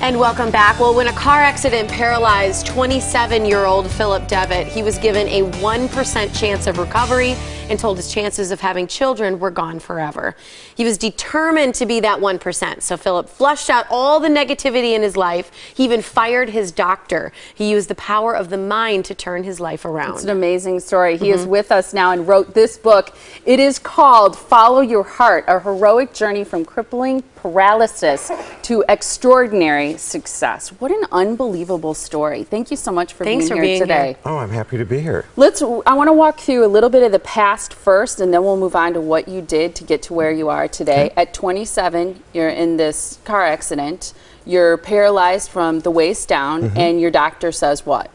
And welcome back. Well, when a car accident paralyzed 27-year-old Philip Devitte, he was given a 1% chance of recovery and told his chances of having children were gone forever. He was determined to be that 1%. So Philip flushed out all the negativity in his life. He even fired his doctor. He used the power of the mind to turn his life around. It's an amazing story. He is with us now and wrote this book. It is called Follow Your Heart, a heroic journey from crippling paralysis to extraordinary success. What an unbelievable story. Thank you so much for being here today. Oh, I'm happy to be here. I want to walk through a little bit of the past first, and then we'll move on to what you did to get to where you are today. Okay. At 27, you're in this car accident. You're paralyzed from the waist down, and your doctor says what?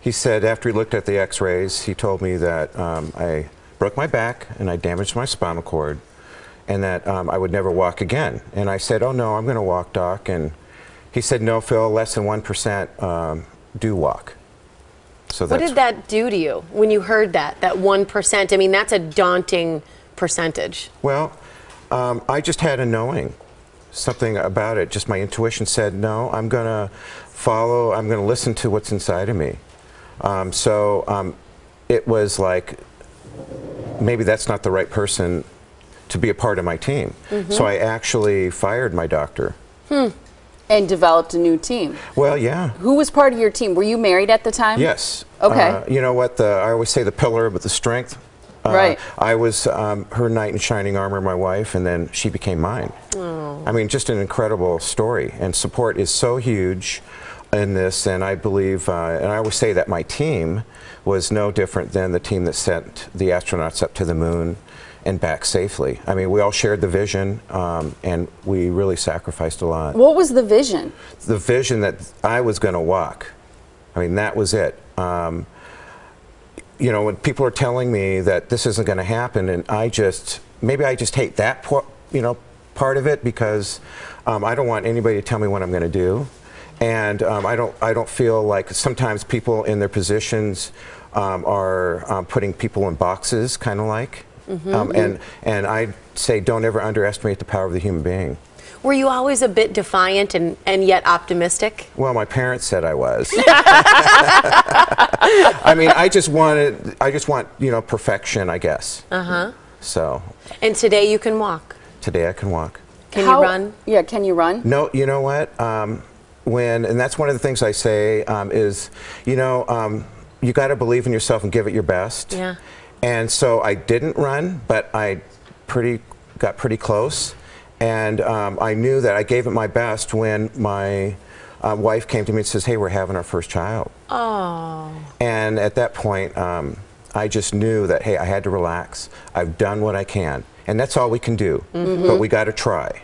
He said, after he looked at the x-rays, he told me that I broke my back and I damaged my spinal cord, and that I would never walk again. And I said, oh no, I'm going to walk, doc. And he said, no, Phil, less than 1% do walk. So what did that do to you when you heard that 1%? I mean, that's a daunting percentage. Well, I just had a knowing, something about it. Just my intuition said, no, I'm going to follow, I'm going to listen to what's inside of me. It was like, maybe that's not the right person to be a part of my team. So I actually fired my doctor. And developed a new team. Well, yeah. Who was part of your team? Were you married at the time? Yes. Okay. You know what, I always say the pillar, but the strength. Right. I was her knight in shining armor, my wife, and then she became mine. Oh. I mean, just an incredible story. And support is so huge in this, and I believe, and I always say that my team was no different than the team that sent the astronauts up to the moon and back safely. I mean, we all shared the vision, and we really sacrificed a lot. What was the vision? The vision that I was going to walk. I mean, that was it. You know, when people are telling me that this isn't going to happen, and maybe I just hate that part of it, because I don't want anybody to tell me what I'm going to do, and I don't feel like sometimes people in their positions are putting people in boxes, kind of like. And I say, don't ever underestimate the power of the human being. Were you always a bit defiant and yet optimistic? Well, my parents said I was. I mean, I just want, you know, perfection, I guess. So. And today you can walk? Today I can walk. Can you run? Yeah, can you run? No, you know what? And that's one of the things I say is, you know, you got to believe in yourself and give it your best. Yeah. And so I didn't run, but I got pretty close. And I knew that I gave it my best when my wife came to me and says, hey, we're having our first child. Oh. And at that point, I just knew that, hey, I had to relax. I've done what I can. And that's all we can do. But we got to try.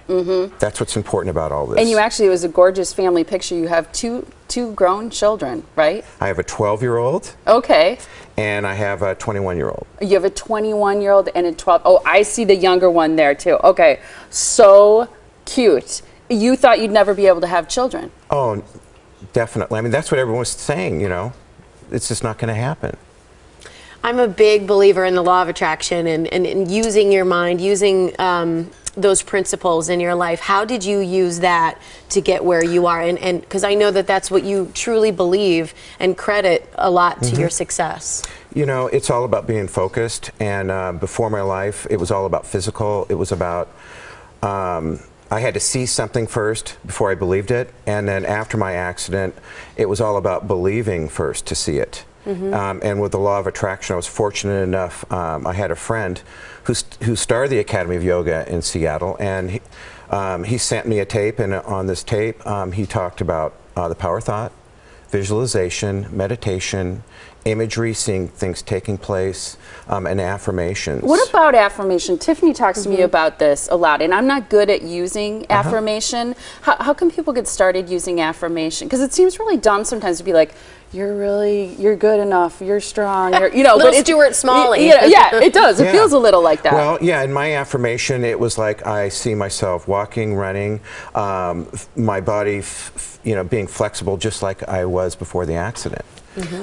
That's what's important about all this. And you actually, it was a gorgeous family picture. You have two grown children, right? I have a 12-year-old. Okay. And I have a 21-year-old. You have a 21-year-old and a 12. Oh, I see the younger one there too. Okay. So cute. You thought you'd never be able to have children. Oh, definitely. I mean, that's what everyone was saying, you know. It's just not going to happen. I'm a big believer in the law of attraction and using your mind, using those principles in your life. How did you use that to get where you are? And because I know that that's what you truly believe and credit a lot to your success. You know, it's all about being focused. And before my life, it was all about physical. It was about, I had to see something first before I believed it. And then after my accident, it was all about believing first to see it. And with the law of attraction, I was fortunate enough, I had a friend who started the Academy of Yoga in Seattle, and he sent me a tape, and on this tape he talked about the power of thought, visualization, meditation, imagery, seeing things taking place, and affirmations. What about affirmation? Tiffany talks to me about this a lot, and I'm not good at using affirmation. How can people get started using affirmation? Because it seems really dumb sometimes to be like, you're good enough, you're strong, you know. Little Stuart Smalley. Yeah, it does. It feels a little like that. Well, yeah, in my affirmation, it was like I see myself walking, running, my body, you know, being flexible just like I was before the accident.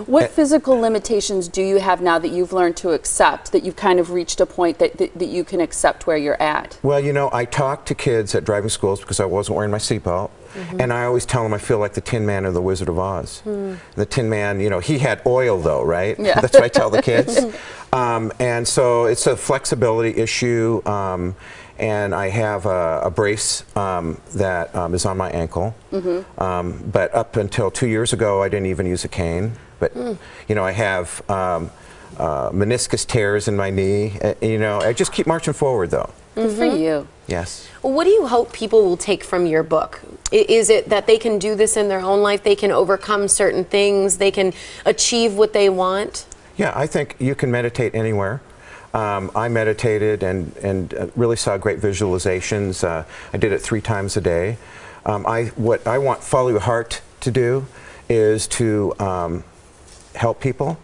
What physical limitations do you have now that you've learned to accept, that you've kind of reached a point that you can accept where you're at? Well, you know, I talk to kids at driving schools because I wasn't wearing my seatbelt. And I always tell them I feel like the Tin Man of the Wizard of Oz. The Tin Man, you know, he had oil though, right? Yeah. That's what I tell the kids. And so it's a flexibility issue. And I have a brace that is on my ankle. But up until 2 years ago, I didn't even use a cane. But, you know, I have meniscus tears in my knee. You know, I just keep marching forward though. Good for you. Yes. Well, what do you hope people will take from your book? Is it that they can do this in their own life, they can overcome certain things, they can achieve what they want? Yeah, I think you can meditate anywhere. I meditated and really saw great visualizations. I did it 3 times a day. What I want Follow Your Heart to do is to help people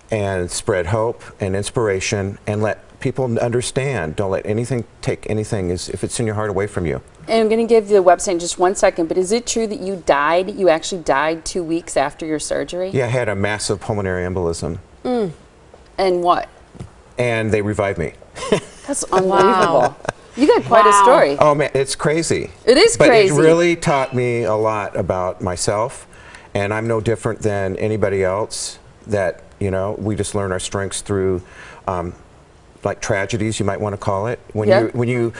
and spread hope and inspiration and let people understand. Don't let anything take anything, if it's in your heart, away from you. And I'm going to give you the website in just 1 second, but is it true that you actually died 2 weeks after your surgery? Yeah, I had a massive pulmonary embolism. And what? And they revived me. That's unbelievable. You got quite a story. Oh man, it's crazy. It is crazy. But it really taught me a lot about myself, and I'm no different than anybody else. That, you know, we just learn our strengths through like tragedies, you might want to call it. When you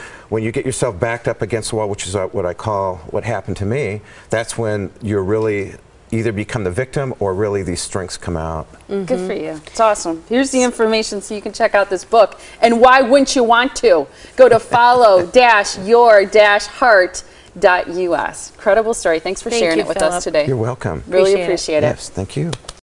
get yourself backed up against the wall, which is what I call what happened to me, that's when you're really either become the victim or really these strengths come out. Good for you. It's awesome. Here's the information so you can check out this book. And why wouldn't you want to? Go to follow-your-heart.us. Incredible story. Thanks for sharing it with us today. You're welcome. Really appreciate it. Yes, thank you.